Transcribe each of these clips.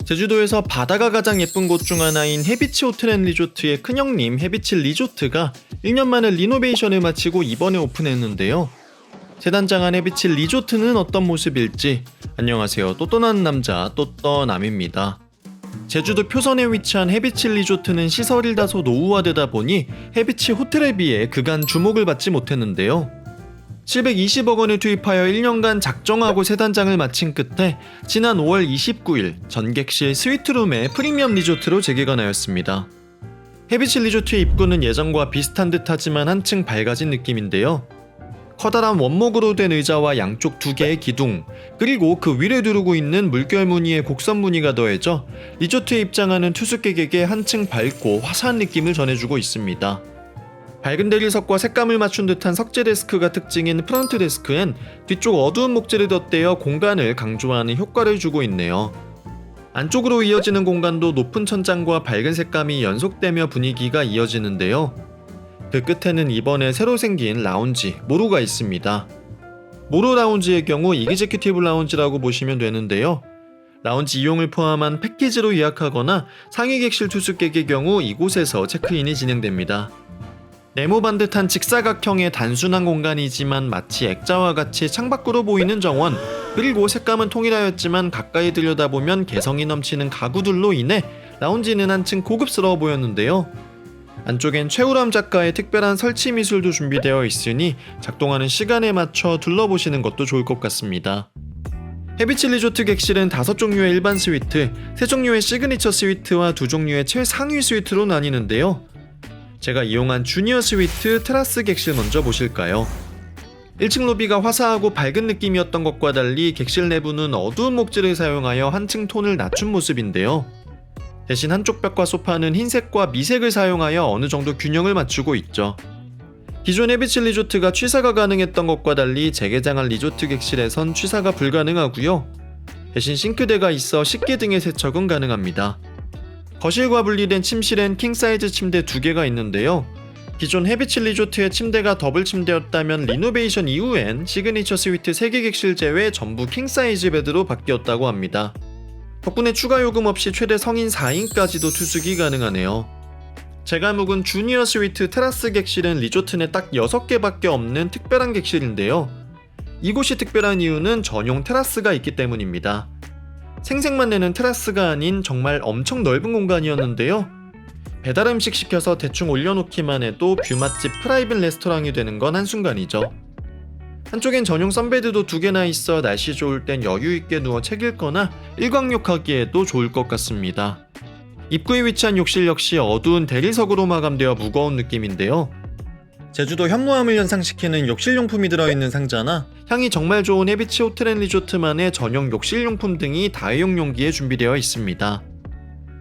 제주도에서 바다가 가장 예쁜 곳 중 하나인 해비치 호텔 앤 리조트의 큰형님 해비치 리조트가 1년 만에 리노베이션을 마치고 이번에 오픈했는데요. 새 단장한 해비치 리조트는 어떤 모습일지. 안녕하세요, 또 떠나는 남자 또떠남입니다. 제주도 표선에 위치한 해비치 리조트는 시설이 다소 노후화되다 보니 해비치 호텔에 비해 그간 주목을 받지 못했는데요. 720억 원을 투입하여 1년간 작정하고 새 단장을 마친 끝에 지난 5월 29일 전객실 스위트룸의 프리미엄 리조트로 재개관하였습니다. 해비치 리조트의 입구는 예전과 비슷한 듯하지만 한층 밝아진 느낌인데요. 커다란 원목으로 된 의자와 양쪽 2개의 기둥, 그리고 그 위를 두르고 있는 물결 무늬의 곡선 무늬가 더해져 리조트에 입장하는 투숙객에게 한층 밝고 화사한 느낌을 전해주고 있습니다. 밝은 대리석과 색감을 맞춘 듯한 석재 데스크가 특징인 프런트 데스크엔 뒤쪽 어두운 목재를 덧대어 공간을 강조하는 효과를 주고 있네요. 안쪽으로 이어지는 공간도 높은 천장과 밝은 색감이 연속되며 분위기가 이어지는데요. 그 끝에는 이번에 새로 생긴 라운지, 모로가 있습니다. 모로 라운지의 경우 이그제큐티브 라운지라고 보시면 되는데요. 라운지 이용을 포함한 패키지로 예약하거나 상위 객실 투숙객의 경우 이곳에서 체크인이 진행됩니다. 네모 반듯한 직사각형의 단순한 공간이지만 마치 액자와 같이 창밖으로 보이는 정원, 그리고 색감은 통일하였지만 가까이 들여다보면 개성이 넘치는 가구들로 인해 라운지는 한층 고급스러워 보였는데요. 안쪽엔 최우람 작가의 특별한 설치 미술도 준비되어 있으니 작동하는 시간에 맞춰 둘러보시는 것도 좋을 것 같습니다. 해비치 리조트 객실은 5종류의 일반 스위트, 3종류의 시그니처 스위트와 2종류의 최상위 스위트로 나뉘는데요. 제가 이용한 주니어 스위트 테라스 객실 먼저 보실까요? 1층 로비가 화사하고 밝은 느낌이었던 것과 달리 객실 내부는 어두운 목재를 사용하여 한층 톤을 낮춘 모습인데요. 대신 한쪽 벽과 소파는 흰색과 미색을 사용하여 어느 정도 균형을 맞추고 있죠. 기존 해비치 리조트가 취사가 가능했던 것과 달리 재개장한 리조트 객실에선 취사가 불가능하고요. 대신 싱크대가 있어 식기 등의 세척은 가능합니다. 거실과 분리된 침실엔 킹사이즈 침대 2개가 있는데요. 기존 해비치 리조트의 침대가 더블 침대였다면 리노베이션 이후엔 시그니처 스위트 3개 객실 제외 전부 킹사이즈 베드로 바뀌었다고 합니다. 덕분에 추가 요금 없이 최대 성인 4인까지도 투숙이 가능하네요. 제가 묵은 주니어 스위트 테라스 객실은 리조트 내 딱 6개밖에 없는 특별한 객실인데요. 이곳이 특별한 이유는 전용 테라스가 있기 때문입니다. 생색만 내는 테라스가 아닌 정말 엄청 넓은 공간이었는데요. 배달 음식 시켜서 대충 올려놓기만 해도 뷰 맛집 프라이빗 레스토랑이 되는 건 한순간이죠. 한쪽엔 전용 선베드도 2개나 있어 날씨 좋을 땐 여유있게 누워 책 읽거나 일광욕하기에도 좋을 것 같습니다. 입구에 위치한 욕실 역시 어두운 대리석으로 마감되어 무거운 느낌인데요. 제주도 현무암을 연상시키는 욕실용품이 들어있는 상자나 향이 정말 좋은 해비치 호텔 앤 리조트만의 전용 욕실용품 등이 다회용 용기에 준비되어 있습니다.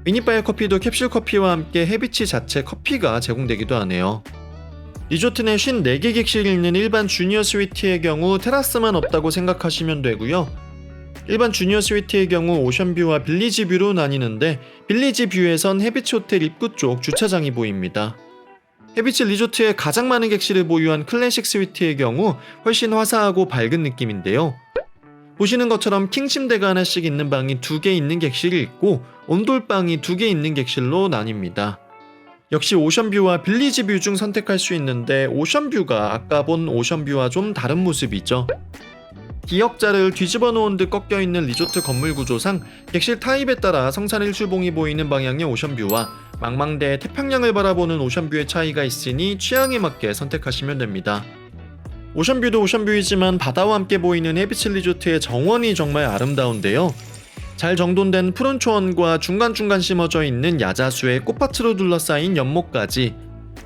미니바의 커피도 캡슐 커피와 함께 해비치 자체 커피가 제공되기도 하네요. 리조트 내 54개 객실이 있는 일반 주니어 스위트의 경우 테라스만 없다고 생각하시면 되고요. 일반 주니어 스위트의 경우 오션뷰와 빌리지뷰로 나뉘는데 빌리지뷰에선 해비치 호텔 입구 쪽 주차장이 보입니다. 해비치 리조트에 가장 많은 객실을 보유한 클래식 스위트의 경우 훨씬 화사하고 밝은 느낌인데요. 보시는 것처럼 킹 침대가 하나씩 있는 방이 2개 있는 객실이 있고 온돌방이 2개 있는 객실로 나뉩니다. 역시 오션뷰와 빌리지뷰 중 선택할 수 있는데 오션뷰가 아까 본 오션뷰와 좀 다른 모습이죠. 기역자를 뒤집어 놓은 듯 꺾여있는 리조트 건물 구조상 객실 타입에 따라 성산 일출봉이 보이는 방향의 오션뷰와 망망대해 태평양을 바라보는 오션뷰의 차이가 있으니 취향에 맞게 선택하시면 됩니다. 오션뷰도 오션뷰이지만 바다와 함께 보이는 해비치 리조트의 정원이 정말 아름다운데요. 잘 정돈된 푸른 초원과 중간중간 심어져 있는 야자수의 꽃밭으로 둘러싸인 연못까지,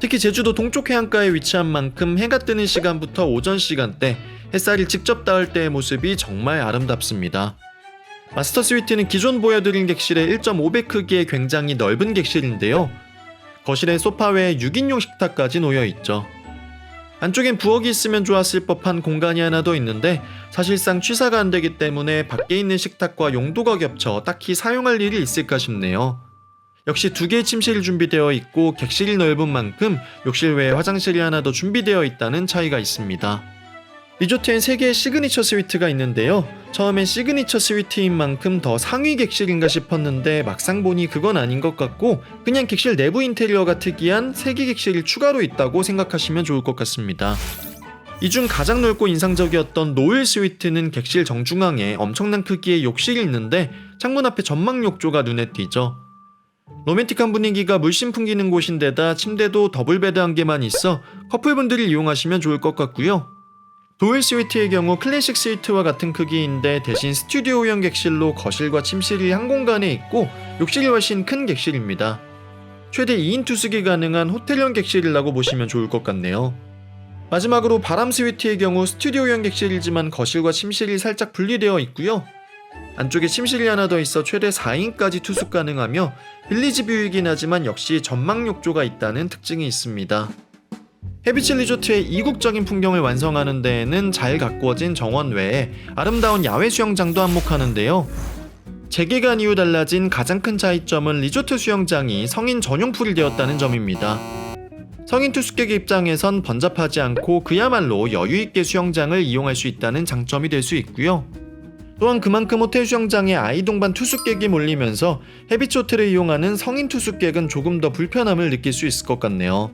특히 제주도 동쪽 해안가에 위치한 만큼 해가 뜨는 시간부터 오전 시간대 햇살이 직접 닿을 때의 모습이 정말 아름답습니다. 마스터 스위트는 기존 보여드린 객실의 1.5배 크기의 굉장히 넓은 객실인데요. 거실에 소파 외에 6인용 식탁까지 놓여있죠. 안쪽엔 부엌이 있으면 좋았을 법한 공간이 하나 더 있는데 사실상 취사가 안되기 때문에 밖에 있는 식탁과 용도가 겹쳐 딱히 사용할 일이 있을까 싶네요. 역시 2개의 침실이 준비되어 있고 객실이 넓은 만큼 욕실 외에 화장실이 하나 더 준비되어 있다는 차이가 있습니다. 리조트엔 3개의 시그니처 스위트가 있는데요. 처음엔 시그니처 스위트인 만큼 더 상위 객실인가 싶었는데 막상 보니 그건 아닌 것 같고 그냥 객실 내부 인테리어가 특이한 3개 객실이 추가로 있다고 생각하시면 좋을 것 같습니다. 이 중 가장 넓고 인상적이었던 노을 스위트는 객실 정중앙에 엄청난 크기의 욕실이 있는데 창문 앞에 전망 욕조가 눈에 띄죠. 로맨틱한 분위기가 물씬 풍기는 곳인데다 침대도 더블베드 한 개만 있어 커플분들이 이용하시면 좋을 것 같고요. 노을 스위트의 경우 클래식 스위트와 같은 크기인데 대신 스튜디오형 객실로 거실과 침실이 한 공간에 있고 욕실이 훨씬 큰 객실입니다. 최대 2인 투숙이 가능한 호텔형 객실이라고 보시면 좋을 것 같네요. 마지막으로 바람 스위트의 경우 스튜디오형 객실이지만 거실과 침실이 살짝 분리되어 있고요. 안쪽에 침실이 하나 더 있어 최대 4인까지 투숙 가능하며 빌리지 뷰이긴 하지만 역시 전망 욕조가 있다는 특징이 있습니다. 헤비치 리조트의 이국적인 풍경을 완성하는 데에는 잘 가꾸어진 정원 외에 아름다운 야외 수영장도 한몫하는데요. 재개관 이후 달라진 가장 큰 차이점은 리조트 수영장이 성인 전용 풀이 되었다는 점입니다. 성인 투숙객의 입장에선 번잡하지 않고 그야말로 여유있게 수영장을 이용할 수 있다는 장점이 될 수 있고요. 또한 그만큼 호텔 수영장에 아이 동반 투숙객이 몰리면서 헤비치 호텔을 이용하는 성인 투숙객은 조금 더 불편함을 느낄 수 있을 것 같네요.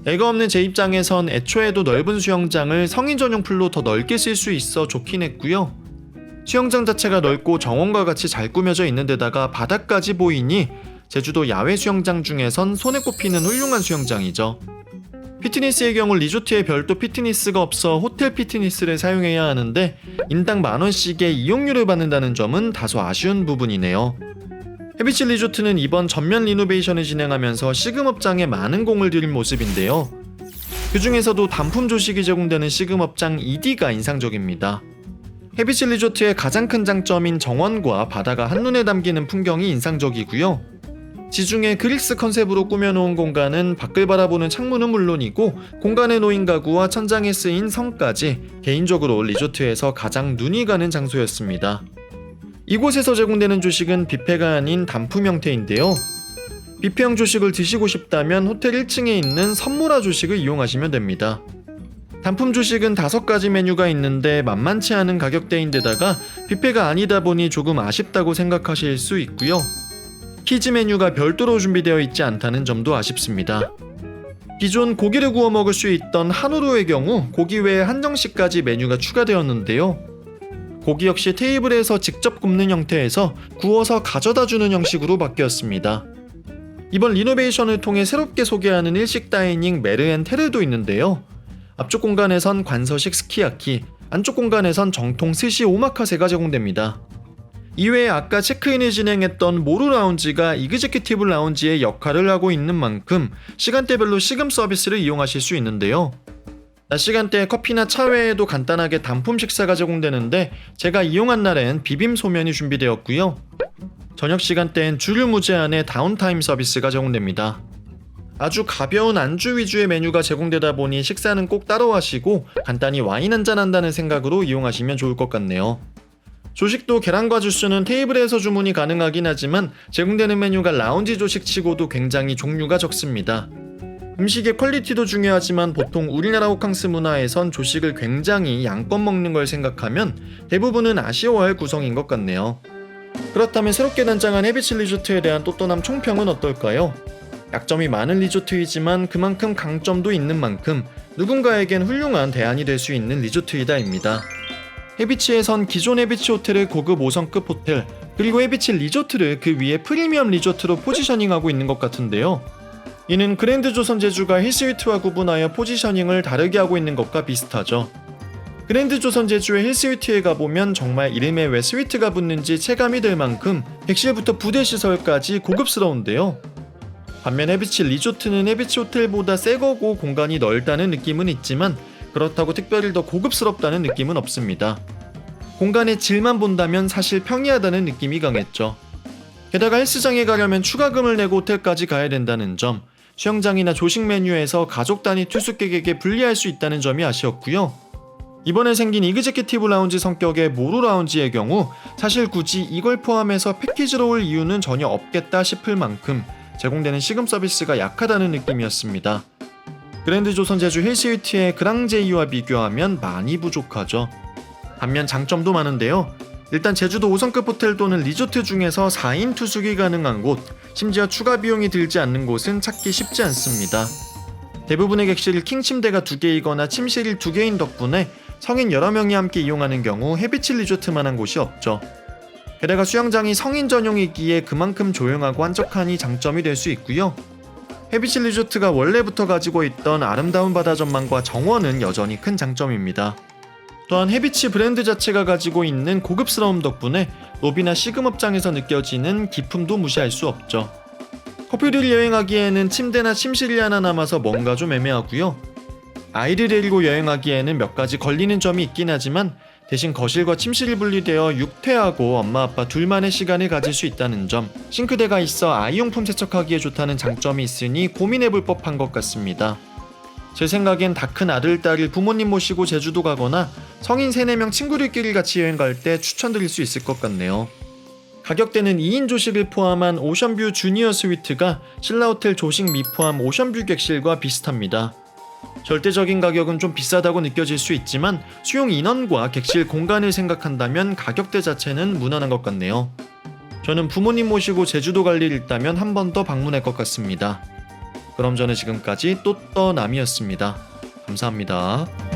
애가 없는 제 입장에선 애초에도 넓은 수영장을 성인 전용 풀로 더 넓게 쓸 수 있어 좋긴 했고요. 수영장 자체가 넓고 정원과 같이 잘 꾸며져 있는 데다가 바다까지 보이니 제주도 야외 수영장 중에선 손에 꼽히는 훌륭한 수영장이죠. 피트니스의 경우 리조트에 별도 피트니스가 없어 호텔 피트니스를 사용해야 하는데 인당 10,000원씩의 이용료를 받는다는 점은 다소 아쉬운 부분이네요. 헤비치 리조트는 이번 전면 리노베이션을 진행하면서 시금업장에 많은 공을 들인 모습인데요. 그 중에서도 단품 조식이 제공되는 시금업장 2D가 인상적입니다. 헤비치 리조트의 가장 큰 장점인 정원과 바다가 한눈에 담기는 풍경이 인상적이고요. 지중해 그리스 컨셉으로 꾸며놓은 공간은 밖을 바라보는 창문은 물론이고 공간에 놓인 가구와 천장에 쓰인 성까지 개인적으로 리조트에서 가장 눈이 가는 장소였습니다. 이곳에서 제공되는 조식은 뷔페가 아닌 단품 형태인데요. 뷔페형 조식을 드시고 싶다면 호텔 1층에 있는 선무라 조식을 이용하시면 됩니다. 단품 조식은 5가지 메뉴가 있는데 만만치 않은 가격대인데다가 뷔페가 아니다 보니 조금 아쉽다고 생각하실 수 있고요. 키즈 메뉴가 별도로 준비되어 있지 않다는 점도 아쉽습니다. 기존 고기를 구워 먹을 수 있던 한우로의 경우 고기 외에 한정식까지 메뉴가 추가되었는데요. 고기 역시 테이블에서 직접 굽는 형태에서 구워서 가져다 주는 형식으로 바뀌었습니다. 이번 리노베이션을 통해 새롭게 소개하는 일식 다이닝 메르앤테르도 있는데요. 앞쪽 공간에선 관서식 스키야키, 안쪽 공간에선 정통 스시 오마카세가 제공됩니다. 이외에 아까 체크인을 진행했던 모루 라운지가 이그제큐티브 라운지의 역할을 하고 있는 만큼 시간대별로 시금 서비스를 이용하실 수 있는데요. 낮 시간대에 커피나 차 외에도 간단하게 단품 식사가 제공되는데 제가 이용한 날엔 비빔 소면이 준비되었고요. 저녁 시간대엔 주류 무제한의 다운타임 서비스가 제공됩니다. 아주 가벼운 안주 위주의 메뉴가 제공되다 보니 식사는 꼭 따로 하시고 간단히 와인 한잔 한다는 생각으로 이용하시면 좋을 것 같네요. 조식도 계란과 주스는 테이블에서 주문이 가능하긴 하지만 제공되는 메뉴가 라운지 조식치고도 굉장히 종류가 적습니다. 음식의 퀄리티도 중요하지만 보통 우리나라 호캉스 문화에선 조식을 굉장히 양껏 먹는 걸 생각하면 대부분은 아쉬워할 구성인 것 같네요. 그렇다면 새롭게 단장한 헤비치 리조트에 대한 또또남 총평은 어떨까요? 약점이 많은 리조트이지만 그만큼 강점도 있는 만큼 누군가에겐 훌륭한 대안이 될 수 있는 리조트이다입니다. 헤비치에선 기존 헤비치 호텔을 고급 5성급 호텔, 그리고 헤비치 리조트를 그 위에 프리미엄 리조트로 포지셔닝하고 있는 것 같은데요. 이는 그랜드 조선 제주가 힐스위트와 구분하여 포지셔닝을 다르게 하고 있는 것과 비슷하죠. 그랜드 조선 제주의 힐스위트에 가보면 정말 이름에 왜 스위트가 붙는지 체감이 될 만큼 객실부터 부대 시설까지 고급스러운데요. 반면 헤비치 리조트는 헤비치 호텔보다 새거고 공간이 넓다는 느낌은 있지만 그렇다고 특별히 더 고급스럽다는 느낌은 없습니다. 공간의 질만 본다면 사실 평이하다는 느낌이 강했죠. 게다가 헬스장에 가려면 추가금을 내고 호텔까지 가야 된다는 점, 수영장이나 조식 메뉴에서 가족 단위 투숙객에게 불리할 수 있다는 점이 아쉬웠고요. 이번에 생긴 이그제큐티브 라운지 성격의 모루 라운지의 경우 사실 굳이 이걸 포함해서 패키지로 올 이유는 전혀 없겠다 싶을 만큼 제공되는 시금 서비스가 약하다는 느낌이었습니다. 그랜드 조선 제주 힐스힐트의 그랑제이와 비교하면 많이 부족하죠. 반면 장점도 많은데요. 일단 제주도 5성급 호텔 또는 리조트 중에서 4인 투숙이 가능한 곳, 심지어 추가 비용이 들지 않는 곳은 찾기 쉽지 않습니다. 대부분의 객실 킹 침대가 2개이거나 침실이 2개인 덕분에 성인 여러 명이 함께 이용하는 경우 해비치 리조트만한 곳이 없죠. 게다가 수영장이 성인 전용이기에 그만큼 조용하고 한적하니 장점이 될 수 있고요. 해비치 리조트가 원래부터 가지고 있던 아름다운 바다 전망과 정원은 여전히 큰 장점입니다. 또한 해비치 브랜드 자체가 가지고 있는 고급스러움 덕분에 로비나 시금업장에서 느껴지는 기품도 무시할 수 없죠. 커플들이 여행하기에는 침대나 침실이 하나 남아서 뭔가 좀 애매하고요. 아이를 데리고 여행하기에는 몇 가지 걸리는 점이 있긴 하지만 대신 거실과 침실이 분리되어 육퇴하고 엄마 아빠 둘만의 시간을 가질 수 있다는 점, 싱크대가 있어 아이용품 세척하기에 좋다는 장점이 있으니 고민해볼 법한 것 같습니다. 제 생각엔 다 큰 아들, 딸을 부모님 모시고 제주도 가거나 성인 3-4명 친구들끼리 같이 여행 갈 때 추천드릴 수 있을 것 같네요. 가격대는 2인 조식을 포함한 오션뷰 주니어 스위트가 신라호텔 조식 미포함 오션뷰 객실과 비슷합니다. 절대적인 가격은 좀 비싸다고 느껴질 수 있지만 수용 인원과 객실 공간을 생각한다면 가격대 자체는 무난한 것 같네요. 저는 부모님 모시고 제주도 갈 일 있다면 한 번 더 방문할 것 같습니다. 그럼 저는 지금까지 또떠남이었습니다. 감사합니다.